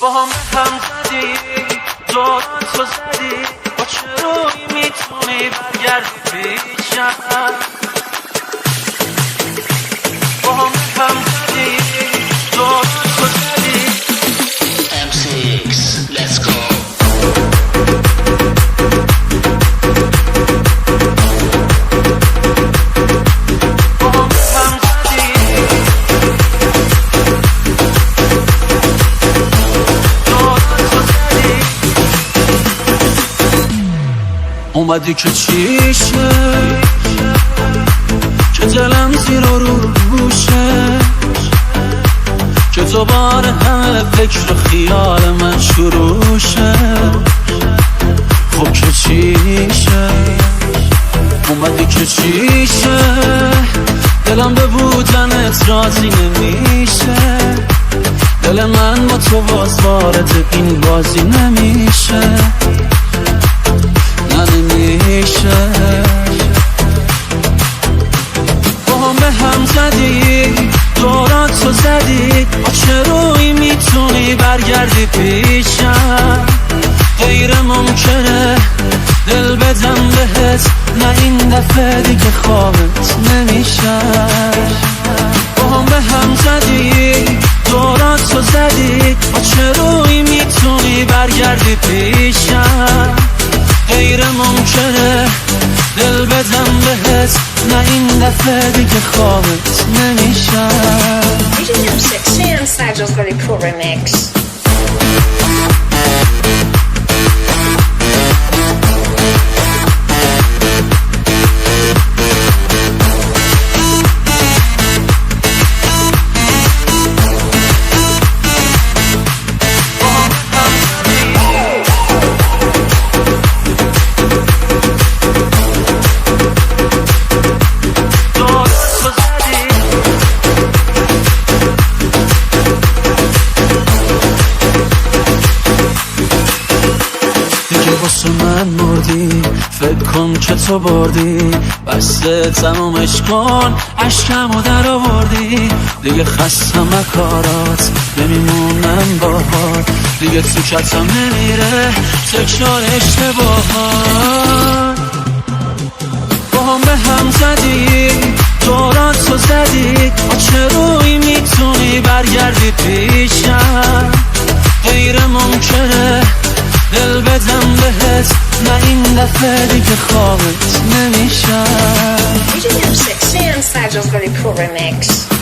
با هم زدی دوراتو زدی با چه روی میتونی برگردی پیشم با هم زدی دوراتو زدی M6 let's go اومدی که چیشه که دلم زیر و روشه که دوباره همه فکر و خیال من شروع شه خب که چیشه اومدی که چیشه دلم به بودنت راضی نمیشه دل من با تو باز وارد این بازی نمیشه نمیشه با هم به هم زدی دوراتو زدی با چه روی میتونی برگردی پیشم غیر ممکنه دل بدم بهت نه این دفعه دیگه خوابت نمیشه با هم به هم زدی دوراتو زدی با چه روی میتونی برگردی پیشم غیر ممکنه دل بدم بهت نه این دفعه دیگه خوابت نمیشه DJ M6 and Sajo's got a cool remix. واسه من مردی فکر کن که تو بردی بسته تمومش کن عشقمو در آوردی دیگه خستم کارات نمیمونم باهات دیگه تو کتم نمیره تکرار اشتباهات با هم به هم زدی دوراتو زدی با چه روی میتونی برگردی پیشم غیر ممکنه دل بدم بهت نه این دفعه دیگه خوابت نمیشه DJ M6 and Sajo's got a cool remix.